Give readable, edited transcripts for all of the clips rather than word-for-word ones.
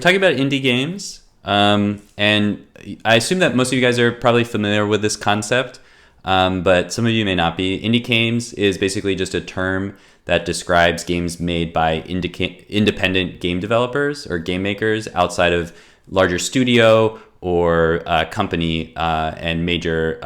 talking about indie games, and I assume that most of you guys are probably familiar with this concept, but some of you may not be. Indie games is basically just a term that describes games made by independent game developers or game makers outside of larger studio or company and major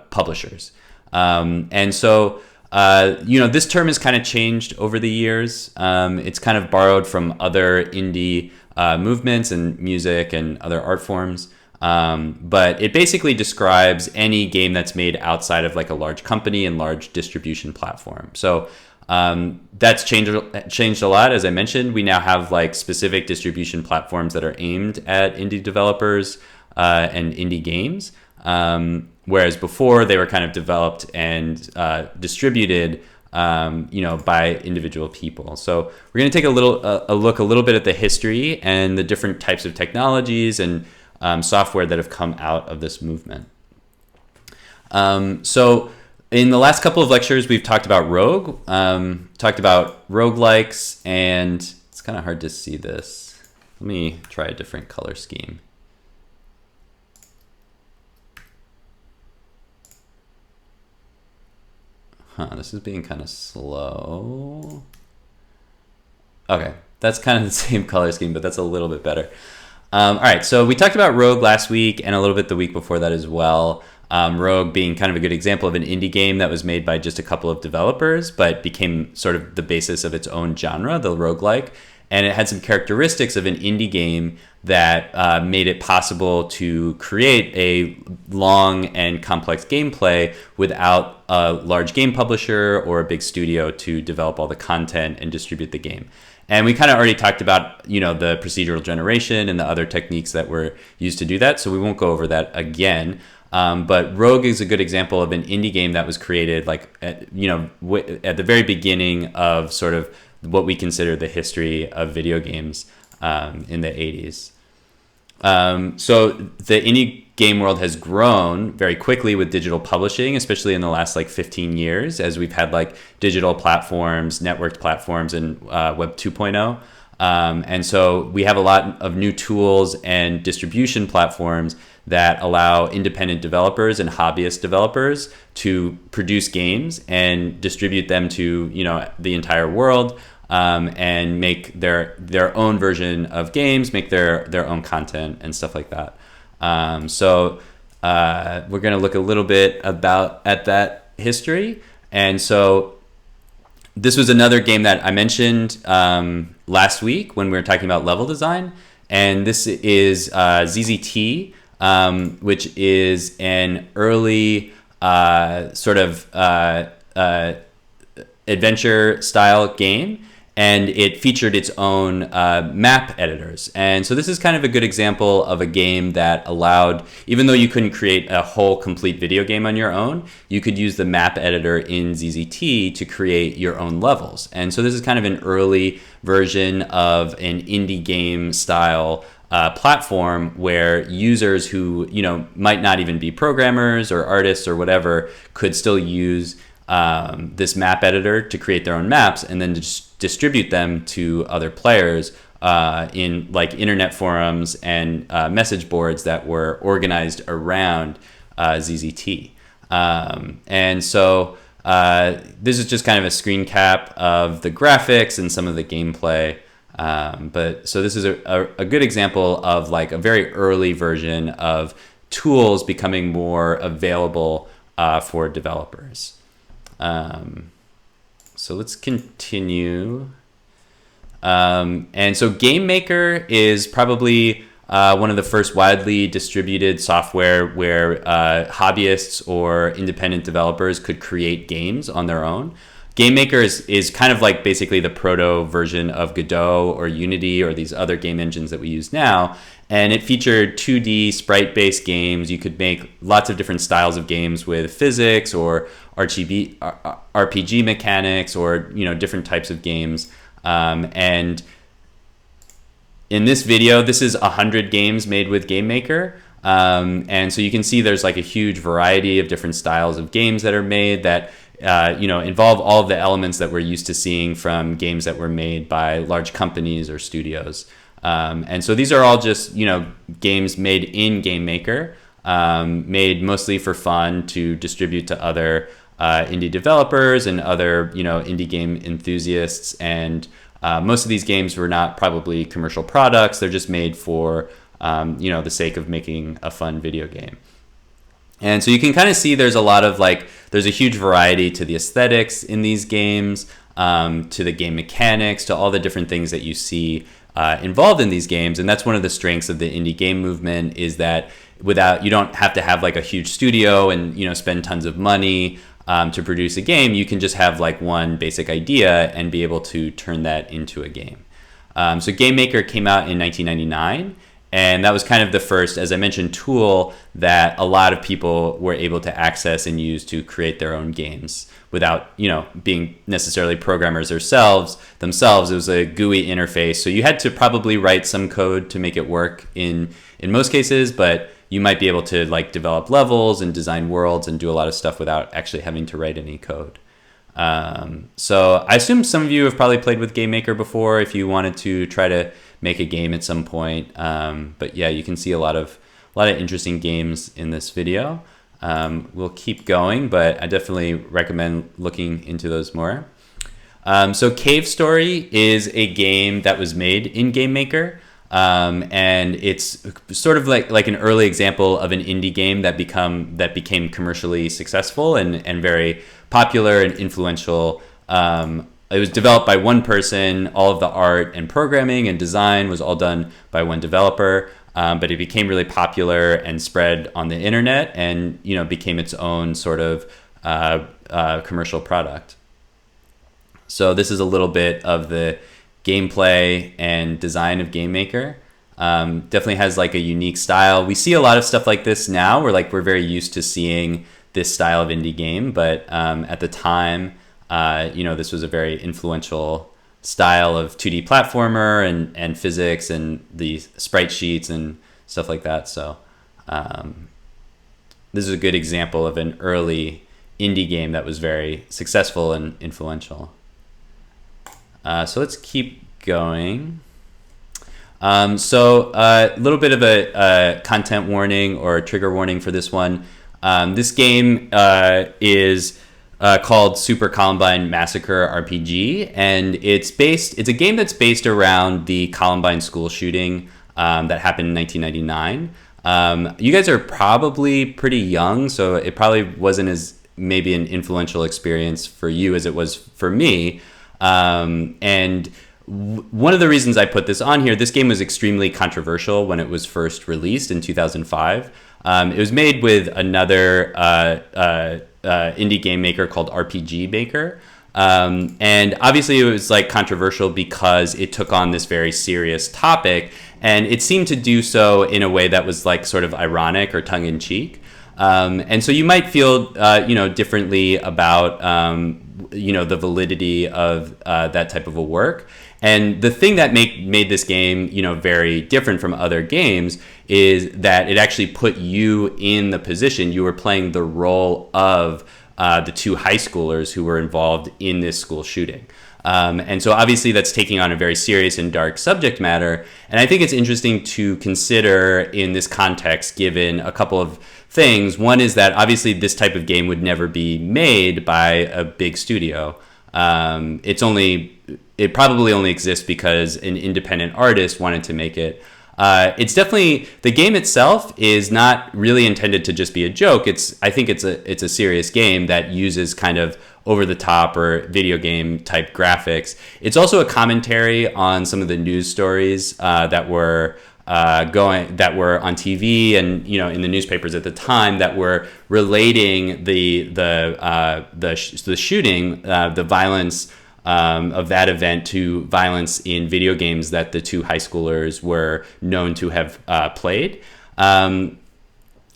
publishers. And so, this term has kind of changed over the years. It's kind of borrowed from other indie movements and music and other art forms. But it basically describes any game that's made outside of like a large company and large distribution platform. So that's changed a lot. As I mentioned, we now have like specific distribution platforms that are aimed at indie developers and indie games. Whereas before they were kind of developed and distributed, by individual people. So we're going to take a look a little bit at the history and the different types of technologies and software that have come out of this movement. So in the last couple of lectures, we've talked about Rogue, talked about roguelikes, and it's kind of hard to see this. Let me try a different color scheme. This is being kind of slow. Okay, that's kind of the same color scheme, but that's a little bit better. All right, so we talked about Rogue last week and a little bit the week before that as well. Rogue being kind of a good example of an indie game that was made by just a couple of developers, but became sort of the basis of its own genre, the roguelike. And it had some characteristics of an indie game that made it possible to create a long and complex gameplay without a large game publisher or a big studio to develop all the content and distribute the game. And we kind of already talked about, the procedural generation and the other techniques that were used to do that. So we won't go over that again. But Rogue is a good example of an indie game that was created at the very beginning of sort of what we consider the history of video games in the 80s. So the indie game world has grown very quickly with digital publishing, especially in the last 15 years, as we've had digital platforms, networked platforms, and Web 2.0. And so we have a lot of new tools and distribution platforms that allow independent developers and hobbyist developers to produce games and distribute them to the entire world, and make their own version of games, make their own content and stuff like that. So we're going to look a little bit at that history. And so this was another game that I mentioned last week when we were talking about level design. And this is ZZT, which is an early sort of adventure style game. And it featured its own map editors. And so this is kind of a good example of a game that allowed, even though you couldn't create a whole complete video game on your own, you could use the map editor in ZZT to create your own levels. And so this is kind of an early version of an indie game style platform where users who might not even be programmers or artists or whatever could still use this map editor to create their own maps and then just distribute them to other players in internet forums and message boards that were organized around ZZT. And so this is just kind of a screen cap of the graphics and some of the gameplay. But so this is a good example of a very early version of tools becoming more available for developers. So let's continue. And so Game Maker is probably one of the first widely distributed software where hobbyists or independent developers could create games on their own. Game Maker is kind of basically the proto version of Godot or Unity or these other game engines that we use now. And it featured 2D sprite-based games. You could make lots of different styles of games with physics or RPG mechanics or different types of games. And in this video, this is 100 games made with Game Maker. And so you can see there's a huge variety of different styles of games that are made that involve all of the elements that we're used to seeing from games that were made by large companies or studios. And so these are all just, games made in Game Maker, made mostly for fun to distribute to other indie developers and other, indie game enthusiasts. And most of these games were not probably commercial products. They're just made for, the sake of making a fun video game. And so you can kind of see there's a lot of there's a huge variety to the aesthetics in these games, to the game mechanics, to all the different things that you see involved in these games. And that's one of the strengths of the indie game movement, is that you don't have to have a huge studio and, spend tons of money to produce a game. You can just have one basic idea and be able to turn that into a game. So Game Maker came out in 1999. And that was kind of the first, as I mentioned, tool that a lot of people were able to access and use to create their own games without, being necessarily programmers themselves. It was a GUI interface. So you had to probably write some code to make it work in most cases, but you might be able to develop levels and design worlds and do a lot of stuff without actually having to write any code. So I assume some of you have probably played with Game Maker before if you wanted to try to make a game at some point. But yeah, you can see a lot of interesting games in this video. We'll keep going, but I definitely recommend looking into those more. So Cave Story is a game that was made in Game Maker. And it's sort of like an early example of an indie game that became commercially successful and very popular and influential. It was developed by one person. All of the art and programming and design was all done by one developer. But it became really popular and spread on the internet, and became its own sort of commercial product. So this is a little bit of the gameplay and design of Game Maker. Definitely has a unique style. We see a lot of stuff like this now. We're very used to seeing this style of indie game, but at the time, this was a very influential style of 2D platformer and physics and the sprite sheets and stuff like that. So this is a good example of an early indie game that was very successful and influential. So let's keep going. So a little bit of a content warning or a trigger warning for this one. This game is called Super Columbine Massacre RPG, and it's a game that's based around the Columbine school shooting that happened in 1999. You guys are probably pretty young, so it probably wasn't as maybe an influential experience for you as it was for me. And one of the reasons I put this on here, this game was extremely controversial when it was first released in 2005. It was made with another indie game maker called RPG Maker. And obviously it was controversial because it took on this very serious topic, and it seemed to do so in a way that was sort of ironic or tongue-in-cheek. And so you might feel, differently about, the validity of that type of a work. And the thing that made this game, very different from other games is that it actually put you in the position. You were playing the role of the two high schoolers who were involved in this school shooting. And so obviously that's taking on a very serious and dark subject matter. And I think it's interesting to consider in this context, given a couple of things. One is that obviously this type of game would never be made by a big studio. It probably only exists because an independent artist wanted to make it. It's definitely, the game itself is not really intended to just be a joke. I think it's a serious game that uses kind of over the top or video game type graphics. It's also a commentary on some of the news stories that were on TV and in the newspapers at the time that were relating the shooting, the violence of that event to violence in video games that the two high schoolers were known to have played.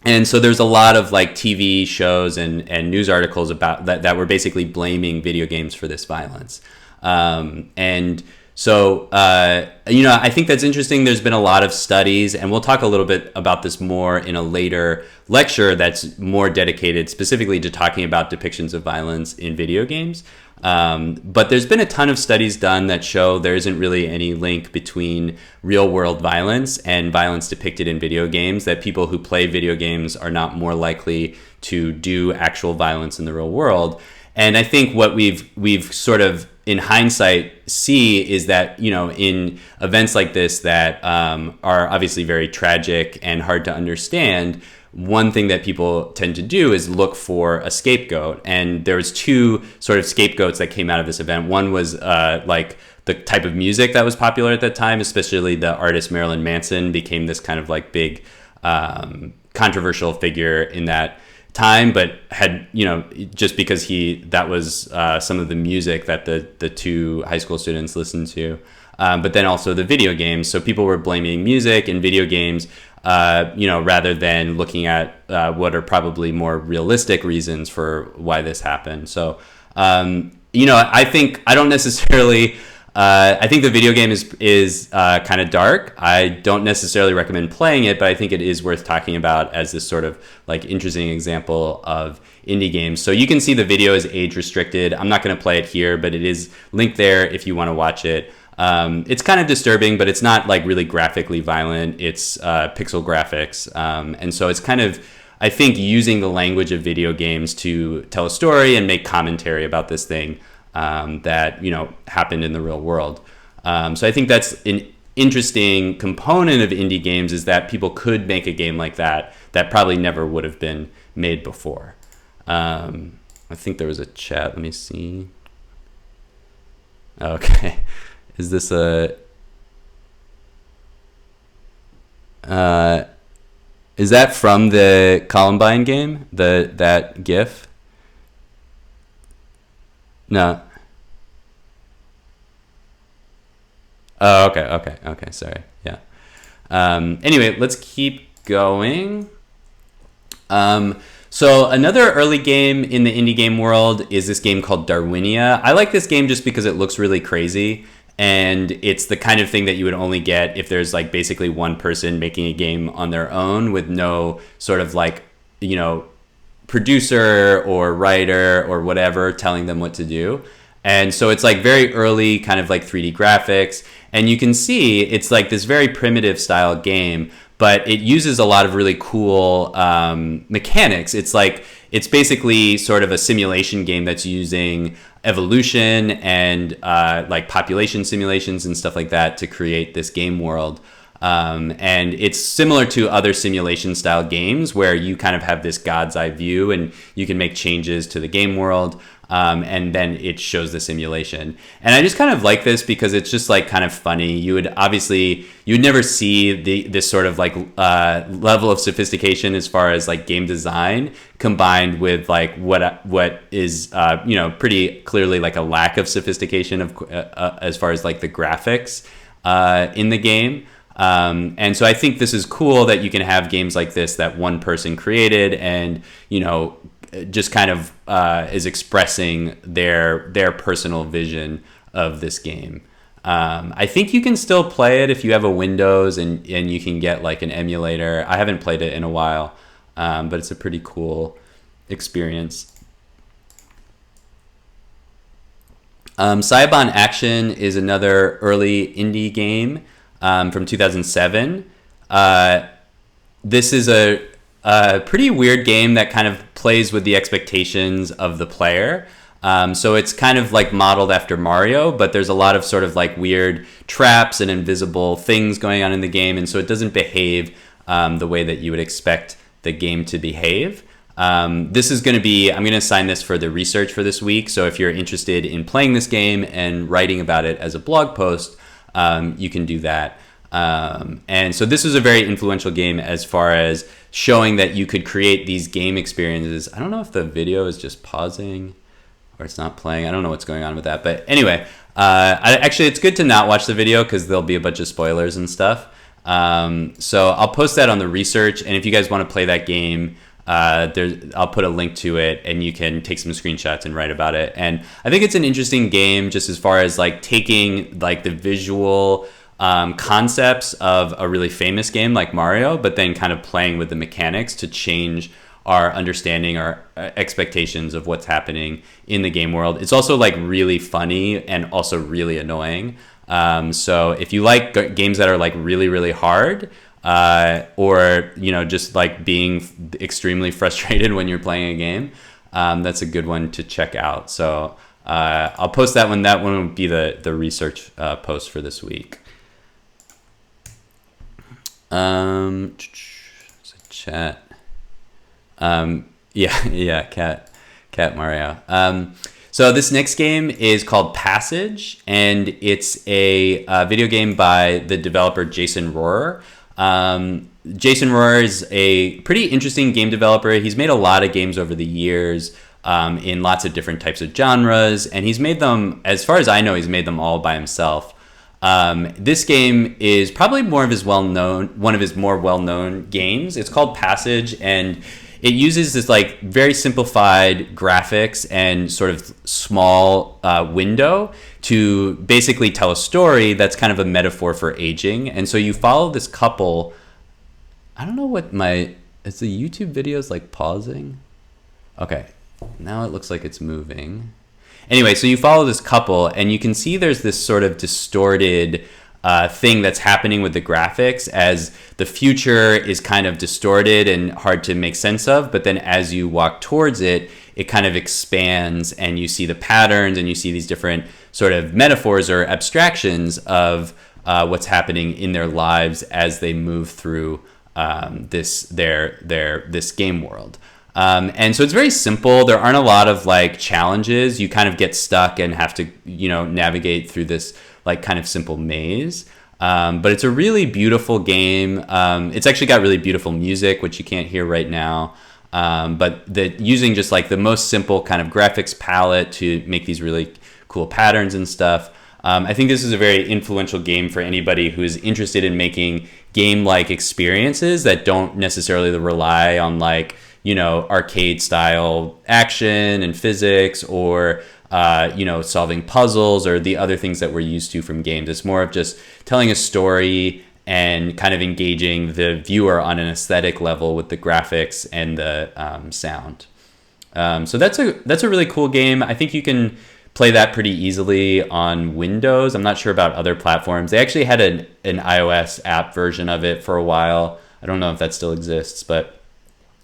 And so there's a lot of TV shows and news articles about that were basically blaming video games for this violence. And so, I think that's interesting. There's been a lot of studies, and we'll talk a little bit about this more in a later lecture that's more dedicated specifically to talking about depictions of violence in video games. But there's been a ton of studies done that show there isn't really any link between real world violence and violence depicted in video games, that people who play video games are not more likely to do actual violence in the real world. And I think what we've sort of in hindsight see is that, you know, in events like this that are obviously very tragic and hard to understand, one thing that people tend to do is look for a scapegoat. And there was two sort of scapegoats that came out of this event. One was like the type of music that was popular at that time, especially the artist Marilyn Manson became this kind of like big controversial figure in that time, but had, you know, just because that was some of the music that the two high school students listened to. But then also the video games. So people were blaming music and video games, you know, rather than looking at what are probably more realistic reasons for why this happened. So, you know, I think the video game is kind of dark. I don't necessarily recommend playing it, but I think it is worth talking about as this sort of like interesting example of indie games. So you can see the video is age restricted. I'm not going to play it here, but it is linked there if you want to watch it. It's kind of disturbing, but it's not like really graphically violent. It's pixel graphics. And so it's kind of, I think, using the language of video games to tell a story and make commentary about this thing that, you know, happened in the real world. So I think that's an interesting component of indie games, is that people could make a game like that probably never would have been made before. I think there was a chat. Let me see. Okay. Is this is that from the Columbine game? That GIF? No. Oh, okay. Sorry. Yeah. Anyway, let's keep going. So another early game in the indie game world is this game called Darwinia. I like this game just because it looks really crazy. And it's the kind of thing that you would only get if there's like basically one person making a game on their own with no sort of like, you know, producer or writer or whatever telling them what to do. And so it's like very early kind of like 3D graphics. And you can see it's like this very primitive style game, but it uses a lot of really cool mechanics. It's basically sort of a simulation game that's using evolution and like population simulations and stuff like that to create this game world. And it's similar to other simulation style games where you kind of have this God's eye view and you can make changes to the game world. And then it shows the simulation. And I just kind of like this because it's just like kind of funny. You'd never see this sort of like level of sophistication as far as like game design combined with like what is you know, pretty clearly like a lack of sophistication of as far as like the graphics in the game. And so I think this is cool that you can have games like this that one person created and, you know, just kind of is expressing their personal vision of this game. I think you can still play it if you have a Windows and you can get like an emulator. I haven't played it in a while, but it's a pretty cool experience. Cybon Action is another early indie game from 2007. This is a pretty weird game that kind of plays with the expectations of the player. So it's kind of like modeled after Mario, but there's a lot of sort of like weird traps and invisible things going on in the game. And so it doesn't behave the way that you would expect the game to behave. This is going to be, I'm going to assign this for the research for this week. So if you're interested in playing this game and writing about it as a blog post, you can do that. And so this was a very influential game as far as showing that you could create these game experiences. I don't know if the video is just pausing or it's not playing. I don't know what's going on with that. But anyway, actually, it's good to not watch the video because there'll be a bunch of spoilers and stuff. So I'll post that on the research. And if you guys want to play that game, I'll put a link to it and you can take some screenshots and write about it. And I think it's an interesting game just as far as like taking like the visual concepts of a really famous game like Mario, but then kind of playing with the mechanics to change our understanding, our expectations of what's happening in the game world. It's also like really funny and also really annoying. So if you like games that are like really, really hard, or, you know, just like being extremely frustrated when you're playing a game, that's a good one to check out. So I'll post that one. That one will be the research post for this week. Chat. Yeah, Cat Mario. So this next game is called Passage, and it's a video game by the developer Jason Rohrer. Jason Rohrer is a pretty interesting game developer. He's made a lot of games over the years in lots of different types of genres, and he's made them, as far as I know, he's made them all by himself. This game is probably one of his more well-known games. It's called Passage, and it uses this like very simplified graphics and sort of small window to basically tell a story that's kind of a metaphor for aging. And so you follow this couple. I don't know what is the YouTube videos like pausing? Okay, now it looks like it's moving. Anyway, so you follow this couple, and you can see there's this sort of distorted thing that's happening with the graphics as the future is kind of distorted and hard to make sense of. But then as you walk towards it, it kind of expands, and you see the patterns, and you see these different sort of metaphors or abstractions of what's happening in their lives as they move through this game world. And so it's very simple. There aren't a lot of like challenges. You kind of get stuck and have to, you know, navigate through this like kind of simple maze. But it's a really beautiful game. It's actually got really beautiful music, which you can't hear right now. But using just like the most simple kind of graphics palette to make these really cool patterns and stuff. I think this is a very influential game for anybody who's interested in making game-like experiences that don't necessarily rely on like, you know, arcade style action and physics or, you know, solving puzzles or the other things that we're used to from games. It's more of just telling a story and kind of engaging the viewer on an aesthetic level with the graphics and the sound. So that's a really cool game. I think you can play that pretty easily on Windows. I'm not sure about other platforms. They actually had an iOS app version of it for a while. I don't know if that still exists, but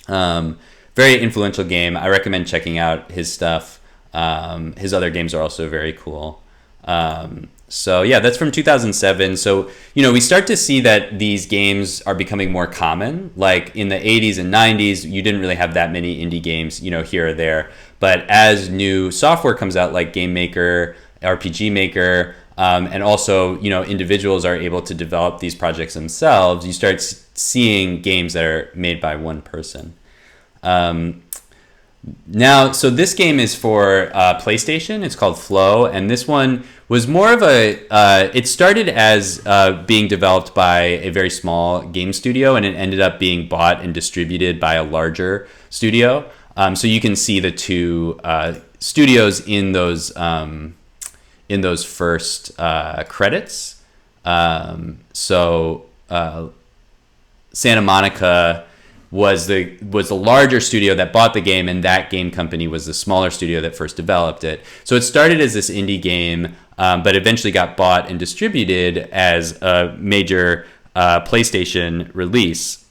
very influential game. I recommend checking out his stuff. His other games are also very cool. So yeah, that's from 2007. So, you know, we start to see that these games are becoming more common. Like in the 80s and 90s, you didn't really have that many indie games, you know, here or there. But as new software comes out, like Game Maker, RPG Maker, and also, you know, individuals are able to develop these projects themselves, you start seeing games that are made by one person. Now, so this game is for PlayStation. It's called Flow, and this one was more of it started as being developed by a very small game studio, and it ended up being bought and distributed by a larger studio. So you can see the two studios in those first credits. Santa Monica was the larger studio that bought the game, and that game company was the smaller studio that first developed it. So it started as this indie game, but eventually got bought and distributed as a major PlayStation release.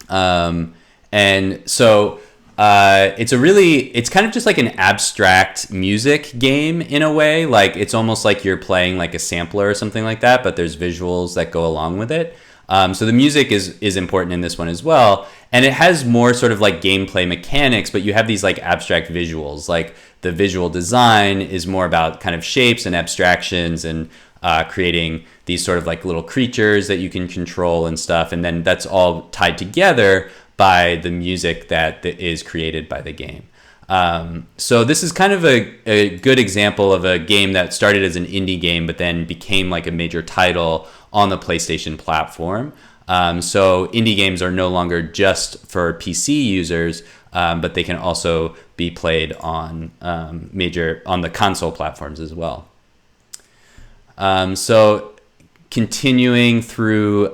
And so it's kind of just like an abstract music game in a way. Like it's almost like you're playing like a sampler or something like that, but there's visuals that go along with it. So the music is important in this one as well. And it has more sort of like gameplay mechanics, but you have these like abstract visuals. Like the visual design is more about kind of shapes and abstractions and creating these sort of like little creatures that you can control and stuff. And then that's all tied together by the music that is created by the game. So this is kind of a good example of a game that started as an indie game, but then became like a major title on the PlayStation platform. So indie games are no longer just for PC users, but they can also be played on on the console platforms as well. So continuing through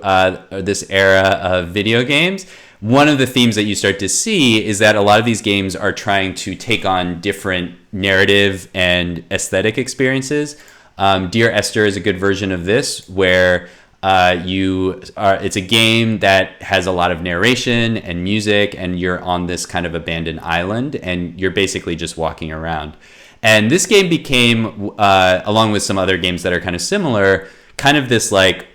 this era of video games, one of the themes that you start to see is that a lot of these games are trying to take on different narrative and aesthetic experiences. Dear Esther is a good version of this, where it's a game that has a lot of narration and music, and you're on this kind of abandoned island, and you're basically just walking around. And this game became, along with some other games that are kind of similar, kind of this like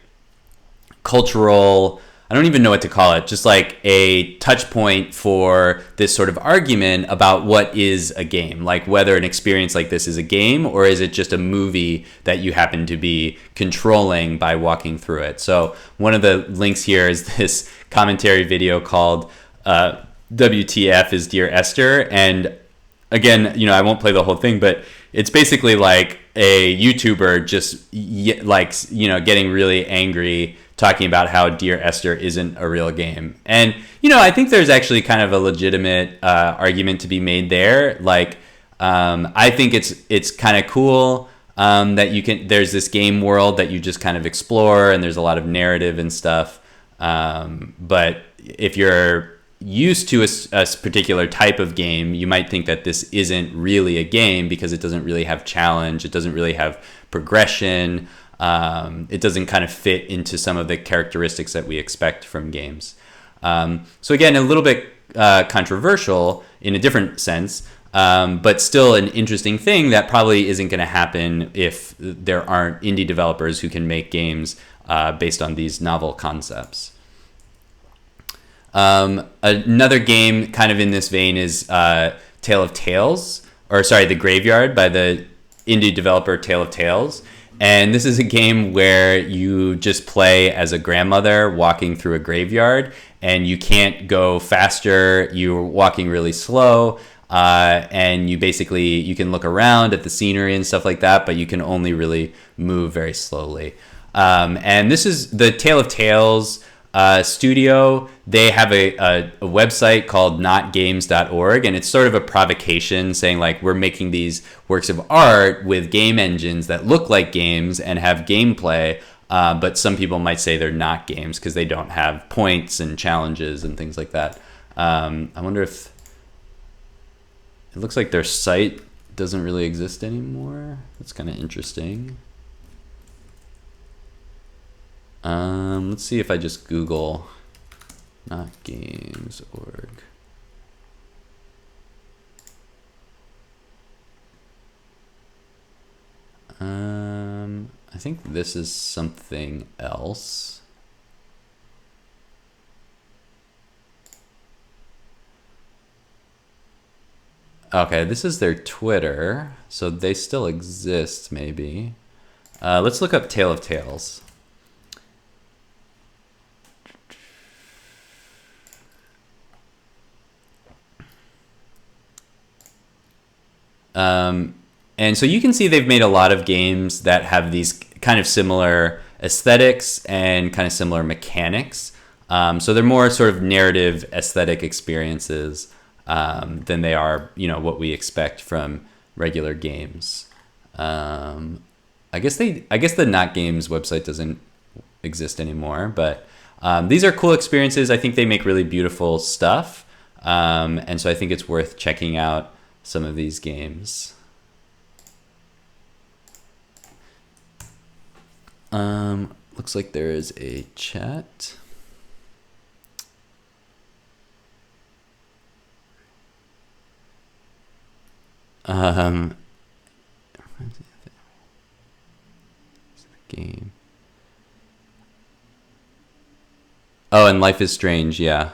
cultural, I don't even know what to call it, just like a touch point for this sort of argument about what is a game, like whether an experience like this is a game or is it just a movie that you happen to be controlling by walking through it. So one of the links here is this commentary video called WTF is Dear Esther. And again, you know, I won't play the whole thing, but it's basically like a YouTuber just like, you know, getting really angry talking about how Dear Esther isn't a real game. And, you know, I think there's actually kind of a legitimate argument to be made there. Like, I think it's kind of cool that there's this game world that you just kind of explore, and there's a lot of narrative and stuff. But if you're used to a particular type of game, you might think that this isn't really a game because it doesn't really have challenge. It doesn't really have progression. It doesn't kind of fit into some of the characteristics that we expect from games. So again, a little bit controversial in a different sense, but still an interesting thing that probably isn't going to happen if there aren't indie developers who can make games based on these novel concepts. Another game kind of in this vein is Tale of Tales, or sorry, The Graveyard by the indie developer Tale of Tales. And this is a game where you just play as a grandmother walking through a graveyard, and you can't go faster. You're walking really slow, and you can look around at the scenery and stuff like that, but you can only really move very slowly. And this is the Tale of Tales studio. They have a website called notgames.org, and it's sort of a provocation saying like, we're making these works of art with game engines that look like games and have gameplay, but some people might say they're not games because they don't have points and challenges and things like that. I wonder if it looks like their site doesn't really exist anymore. That's kind of interesting. Let's see if I just Google notgames.org. I think this is something else. Okay, this is their Twitter, so they still exist maybe. Let's look up Tale of Tales. And so you can see they've made a lot of games that have these kind of similar aesthetics and kind of similar mechanics. So they're more sort of narrative aesthetic experiences than they are, you know, what we expect from regular games. I guess the Not Games website doesn't exist anymore, but these are cool experiences. I think they make really beautiful stuff. And so I think it's worth checking out some of these games. Looks like there is a chat. Game. Oh, and Life is Strange, yeah.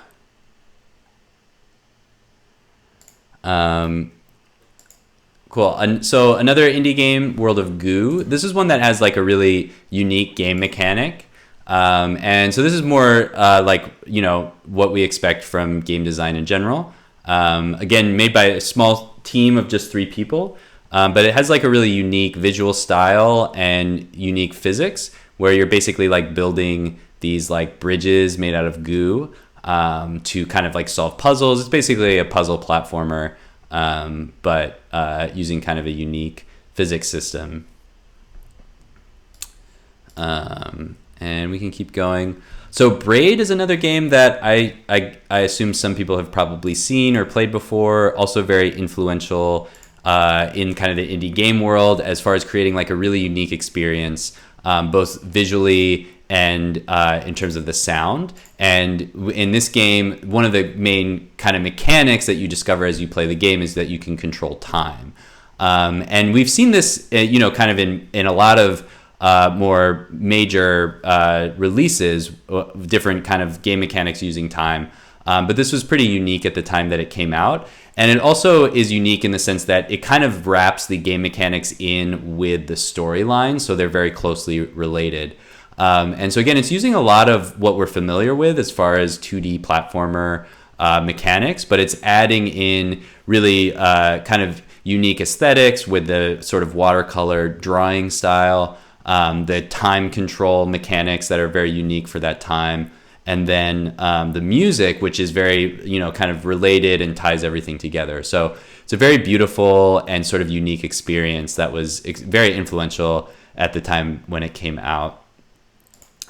Cool. And so another indie game, World of Goo. This is one that has like a really unique game mechanic. And so this is more like, you know, what we expect from game design in general. Again, made by a small team of just 3 people. But it has like a really unique visual style and unique physics where you're basically like building these like bridges made out of goo to kind of like solve puzzles. It's basically a puzzle platformer, but using kind of a unique physics system. And we can keep going. So Braid is another game that I assume some people have probably seen or played before. Also very influential in kind of the indie game world as far as creating like a really unique experience, both visually and in terms of the sound. And in this game, one of the main kind of mechanics that you discover as you play the game is that you can control time. And we've seen this, kind of in a lot of more major releases, different kind of game mechanics using time. But this was pretty unique at the time that it came out. And it also is unique in the sense that it kind of wraps the game mechanics in with the storyline, so they're very closely related. And so again, it's using a lot of what we're familiar with as far as 2D platformer mechanics, but it's adding in really kind of unique aesthetics with the sort of watercolor drawing style, the time control mechanics that are very unique for that time, and then the music, which is very, kind of related and ties everything together. So it's a very beautiful and sort of unique experience that was very influential at the time when it came out.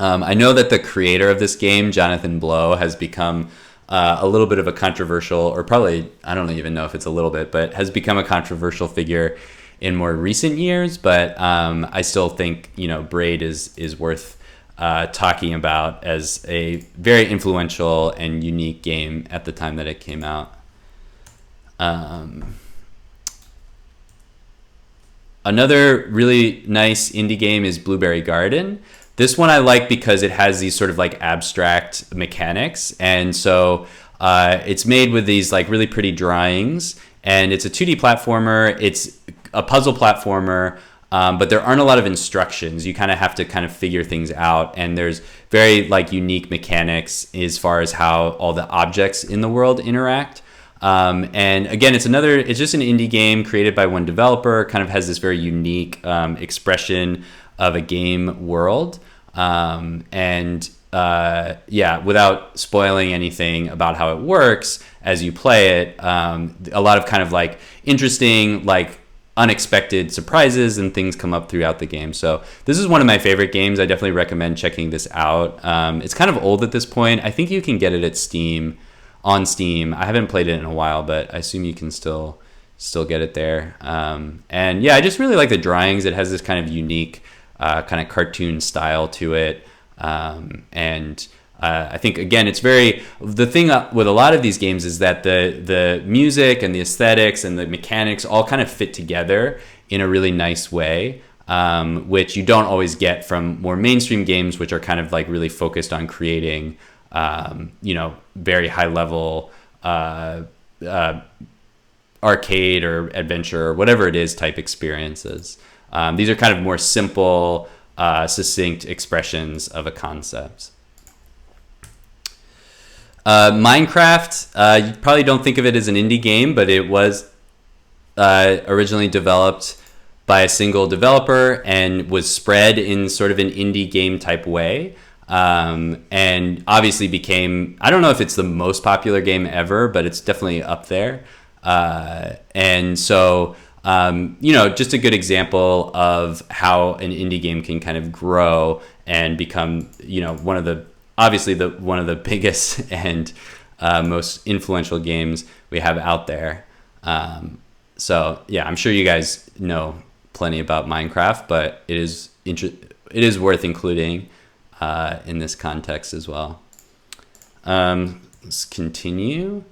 I know that the creator of this game, Jonathan Blow, has become a little bit of a controversial, or probably, I don't even know if it's a little bit, but has become a controversial figure in more recent years. But I still think, Braid is worth talking about as a very influential and unique game at the time that it came out. Another really nice indie game is Blueberry Garden. This one I like because it has these sort of like abstract mechanics. And so it's made with these like really pretty drawings, and it's a 2D platformer. It's a puzzle platformer, but there aren't a lot of instructions. You kind of have to kind of figure things out. And there's very like unique mechanics as far as how all the objects in the world interact. And again, it's just an indie game created by one developer, kind of has this very unique expression of a game world. Without spoiling anything about how it works as you play it, a lot of kind of like interesting, like unexpected surprises and things come up throughout the game. So this is one of my favorite games. I definitely recommend checking this out. It's kind of old at this point. I think you can get it at on Steam. I haven't played it in a while, but I assume you can still get it there. I just really like the drawings. It has this kind of unique kind of cartoon style to it. I think, again, the thing with a lot of these games is that the music and the aesthetics and the mechanics all kind of fit together in a really nice way, which you don't always get from more mainstream games, which are kind of like really focused on creating, very high level, arcade or adventure or whatever it is type experiences. These are kind of more simple, succinct expressions of a concept. Minecraft, you probably don't think of it as an indie game, but it was originally developed by a single developer and was spread in sort of an indie game type way. And obviously became, I don't know if it's the most popular game ever, but it's definitely up there. Just a good example of how an indie game can kind of grow and become, one of the biggest and most influential games we have out there. I'm sure you guys know plenty about Minecraft, but it is worth including in this context as well. Let's continue.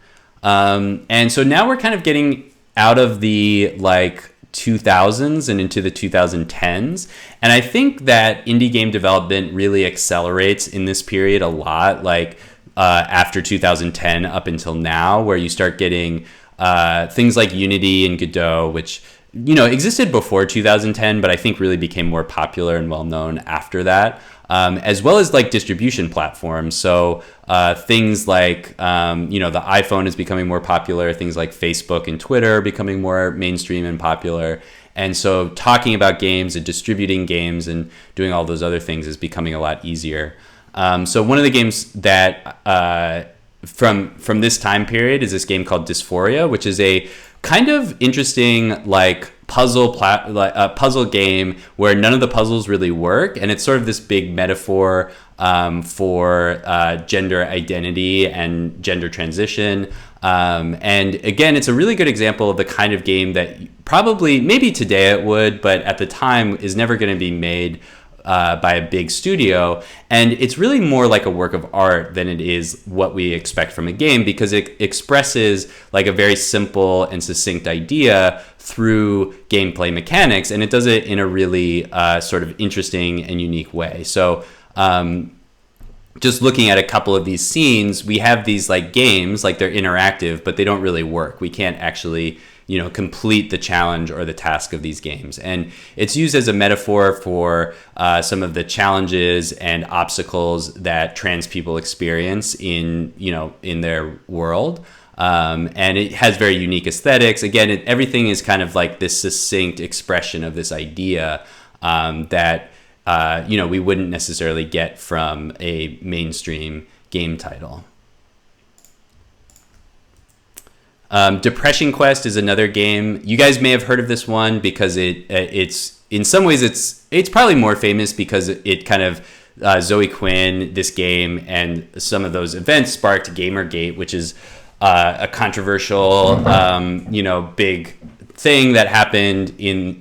And so now we're kind of getting out of the 2000s and into the 2010s. And I think that indie game development really accelerates in this period a lot, after 2010 up until now, where you start getting things like Unity and Godot, which existed before 2010, but I think really became more popular and well known after that. As well as distribution platforms. So things like, the iPhone is becoming more popular, things like Facebook and Twitter are becoming more mainstream and popular. And so talking about games and distributing games and doing all those other things is becoming a lot easier. So one of the games that from this time period is this game called Dysphoria, which is a kind of interesting, like puzzle game where none of the puzzles really work, and it's sort of this big metaphor for gender identity and gender transition. And again, it's a really good example of the kind of game that probably, maybe today it would, but at the time is never going to be made by a big studio. And it's really more like a work of art than it is what we expect from a game, because it expresses like a very simple and succinct idea through gameplay mechanics, and it does it in a really sort of interesting and unique way. So just looking at a couple of these scenes, we have these like games, like they're interactive, but they don't really work. We can't actually, you know, complete the challenge or the task of these games. And it's used as a metaphor for some of the challenges and obstacles that trans people experience in, you know, in their world. And it has very unique aesthetics. Again, everything is kind of like this succinct expression of this idea that, you know, we wouldn't necessarily get from a mainstream game title. Depression Quest is another game. You guys may have heard of this one because it's in some ways it's probably more famous because it kind of Zoe Quinn, this game, and some of those events sparked Gamergate, which is a controversial, you know, big thing that happened in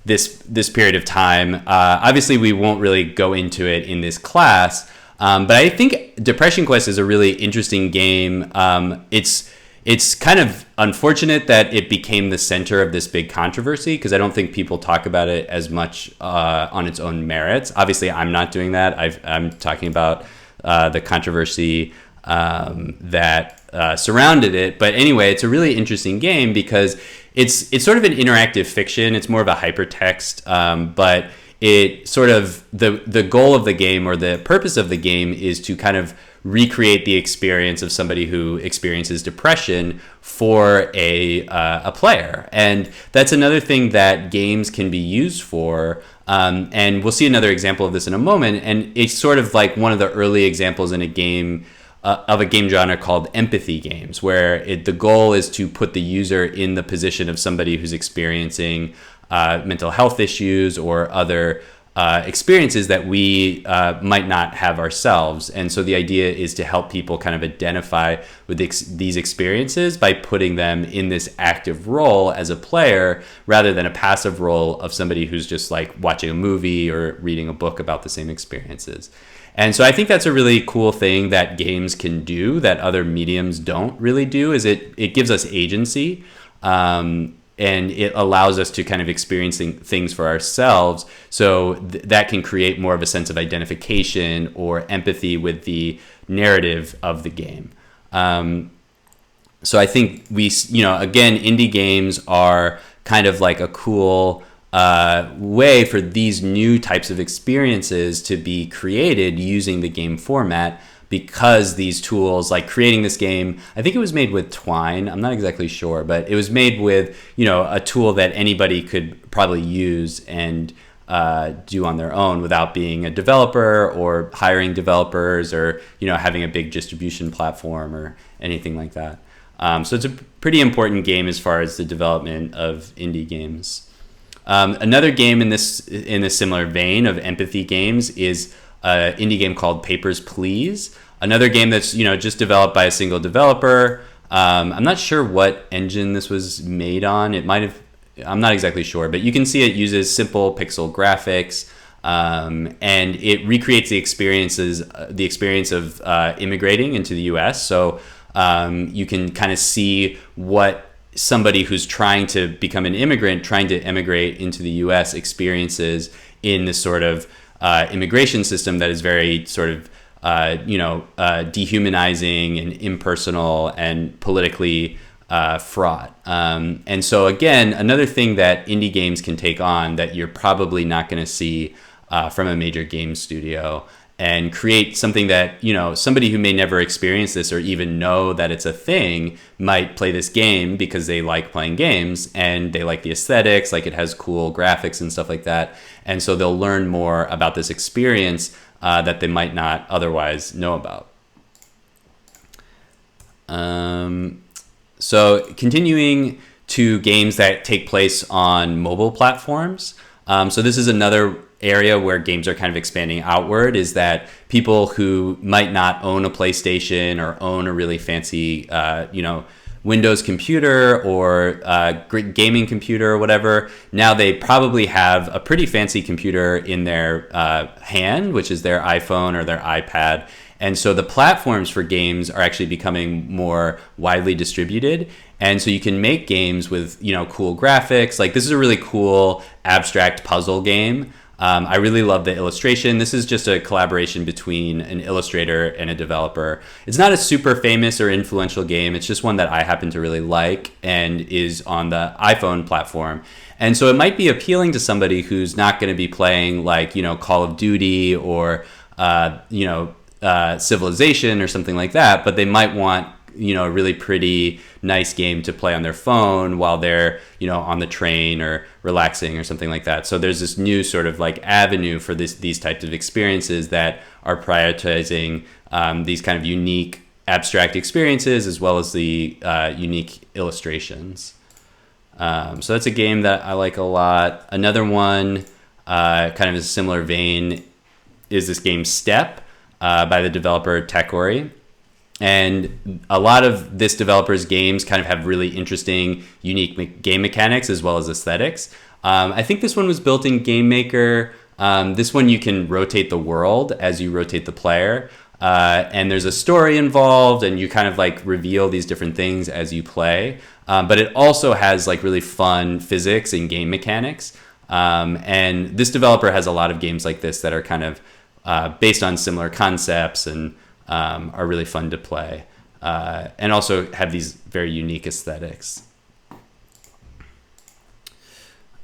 this period of time. Obviously, we won't really go into it in this class, but I think Depression Quest is a really interesting game. It's kind of unfortunate that it became the center of this big controversy, because I don't think people talk about it as much on its own merits. Obviously, I'm not doing that. I'm talking about the controversy that surrounded it. But anyway, it's a really interesting game because it's sort of an interactive fiction. It's more of a hypertext, but it sort of the goal of the game, or the purpose of the game, is to kind of recreate the experience of somebody who experiences depression for a player. And that's another thing that games can be used for. And we'll see another example of this in a moment. And it's sort of like one of the early examples in a game of a game genre called empathy games, where the goal is to put the user in the position of somebody who's experiencing mental health issues or other experiences that we might not have ourselves. And so the idea is to help people kind of identify with these experiences by putting them in this active role as a player, rather than a passive role of somebody who's just like watching a movie or reading a book about the same experiences. And so I think that's a really cool thing that games can do that other mediums don't really do, is it gives us agency. And it allows us to kind of experiencing things for ourselves. So that can create more of a sense of identification or empathy with the narrative of the game. So I think again, indie games are kind of like a cool way for these new types of experiences to be created using the game format, because these tools, like creating this game, I think it was made with Twine, I'm not exactly sure, but it was made with, a tool that anybody could probably use and do on their own without being a developer or hiring developers or, having a big distribution platform or anything like that. So it's a pretty important game as far as the development of indie games. Another game in a similar vein of empathy games is an indie game called Papers, Please. Another game that's just developed by a single developer. I'm not sure what engine this was made on. It might have. I'm not exactly sure, but you can see it uses simple pixel graphics, and it recreates the experience of immigrating into the U.S. So you can kind of see what somebody who's trying to become an immigrant, trying to immigrate into the U.S. experiences in this sort of immigration system that is very sort of dehumanizing and impersonal and politically fraught. And so again, another thing that indie games can take on that you're probably not going to see from a major game studio, and create something that, somebody who may never experience this or even know that it's a thing might play this game because they like playing games and they like the aesthetics, like it has cool graphics and stuff like that. And so they'll learn more about this experience that they might not otherwise know about. So continuing to games that take place on mobile platforms. So this is another area where games are kind of expanding outward, is that people who might not own a PlayStation or own a really fancy, Windows computer or gaming computer or whatever, now they probably have a pretty fancy computer in their hand, which is their iPhone or their iPad. And so the platforms for games are actually becoming more widely distributed. And so you can make games with, cool graphics. Like this is a really cool abstract puzzle game. I really love the illustration. This is just a collaboration between an illustrator and a developer. It's not a super famous or influential game. It's just one that I happen to really like and is on the iPhone platform. And so it might be appealing to somebody who's not going to be playing like, Call of Duty or, Civilization or something like that, but they might want a really pretty nice game to play on their phone while they're on the train or relaxing or something like that. So there's this new sort of like avenue for these types of experiences that are prioritizing these kind of unique abstract experiences as well as the unique illustrations. So that's a game that I like a lot. Another one kind of in a similar vein is this game Step by the developer Takori. And a lot of this developer's games kind of have really interesting, unique game mechanics as well as aesthetics. I think this one was built in Game Maker. This one you can rotate the world as you rotate the player. And there's a story involved and you kind of like reveal these different things as you play. But it also has like really fun physics and game mechanics. And this developer has a lot of games like this that are kind of based on similar concepts and are really fun to play, and also have these very unique aesthetics.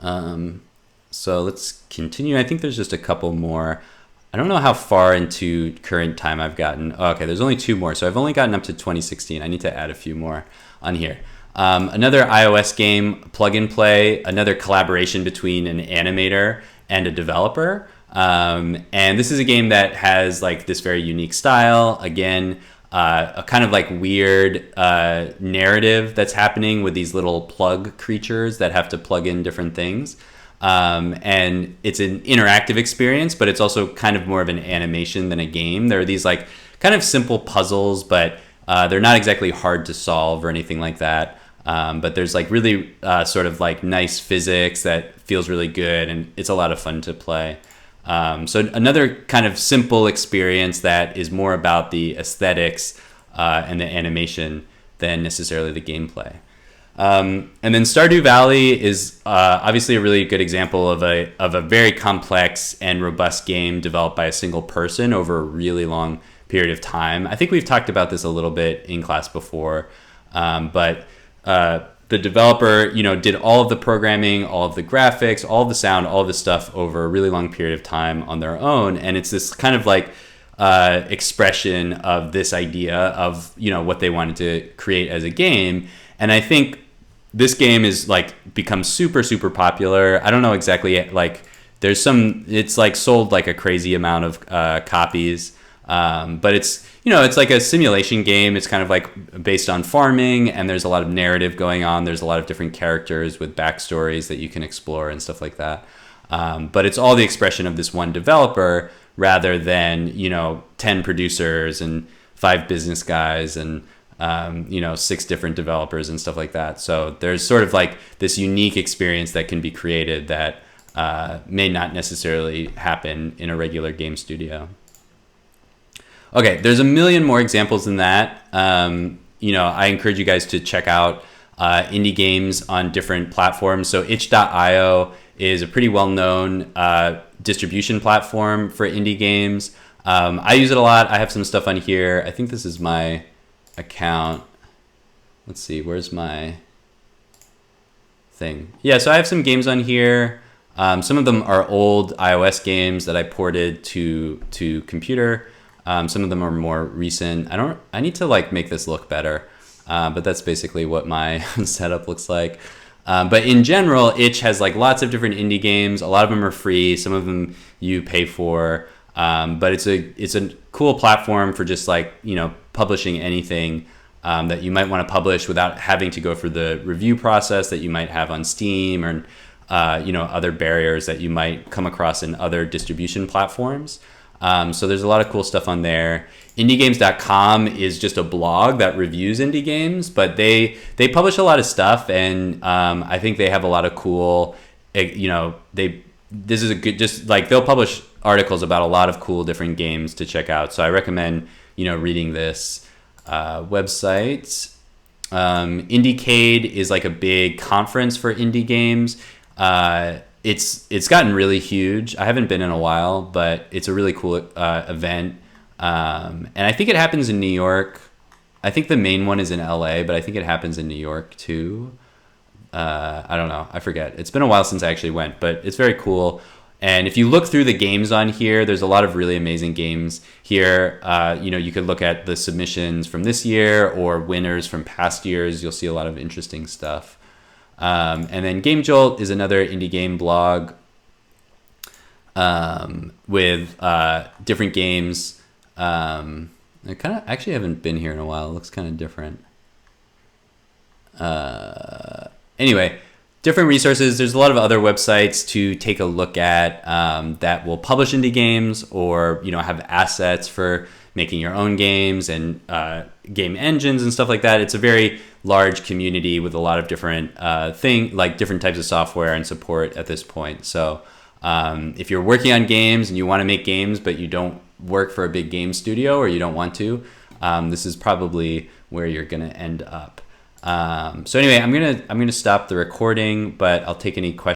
So let's continue. I think there's just a couple more. I don't know how far into current time I've gotten. Oh, okay, there's only 2 more. So I've only gotten up to 2016. I need to add a few more on here. Another iOS game, Plug and Play, another collaboration between an animator and a developer. And this is a game that has like this very unique style. Again, a kind of like weird narrative that's happening with these little plug creatures that have to plug in different things. And it's an interactive experience, but it's also kind of more of an animation than a game. There are these like kind of simple puzzles, but they're not exactly hard to solve or anything like that. But there's like really sort of like nice physics that feels really good, and it's a lot of fun to play. So another kind of simple experience that is more about the aesthetics and the animation than necessarily the gameplay. And then Stardew Valley is obviously a really good example of a very complex and robust game developed by a single person over a really long period of time. I think we've talked about this a little bit in class before, but the developer, did all of the programming, all of the graphics, all of the sound, all of the stuff over a really long period of time on their own. And it's this kind of like expression of this idea of, what they wanted to create as a game. And I think this game is like become super, super popular. I don't know exactly, like it's like sold like a crazy amount of copies. But it's like a simulation game. It's kind of like based on farming, and there's a lot of narrative going on. There's a lot of different characters with backstories that you can explore and stuff like that. But it's all the expression of this one developer rather than, 10 producers and 5 business guys and, 6 different developers and stuff like that. So there's sort of like this unique experience that can be created that may not necessarily happen in a regular game studio. Okay, there's a million more examples than that. I encourage you guys to check out indie games on different platforms. So itch.io is a pretty well-known distribution platform for indie games. I use it a lot. I have some stuff on here. I think this is my account. Let's see, where's my thing? Yeah, so I have some games on here. Some of them are old iOS games that I ported to computer. Some of them are more recent. I need to like make this look better, but that's basically what my setup looks like. But in general, Itch has like lots of different indie games. A lot of them are free. Some of them you pay for. But it's a cool platform for just like, publishing anything. that you might want to publish without having to go through the review process that you might have on Steam, or other barriers that you might come across in other distribution platforms. So there's a lot of cool stuff on there. IndieGames.com is just a blog that reviews indie games, but they publish a lot of stuff, and I think they have a lot of cool, this is a good, just like they'll publish articles about a lot of cool different games to check out. So I recommend, reading this website. Indiecade is like a big conference for indie games. It's gotten really huge. I haven't been in a while, but it's a really cool event. And I think it happens in New York. I think the main one is in LA, but I think it happens in New York too. I don't know. I forget. It's been a while since I actually went, but it's very cool. And if you look through the games on here, there's a lot of really amazing games here. You could look at the submissions from this year or winners from past years. You'll see a lot of interesting stuff. And then Game Jolt is another indie game blog with different games. I actually haven't been here in a while. It looks kind of different. Anyway, different resources. There's a lot of other websites to take a look at that will publish indie games, or have assets for making your own games and game engines and stuff like that. It's a very large community with a lot of different different types of software and support at this point. So if you're working on games and you want to make games, but you don't work for a big game studio, or you don't want to, this is probably where you're going to end up. So anyway, I'm gonna stop the recording, but I'll take any questions.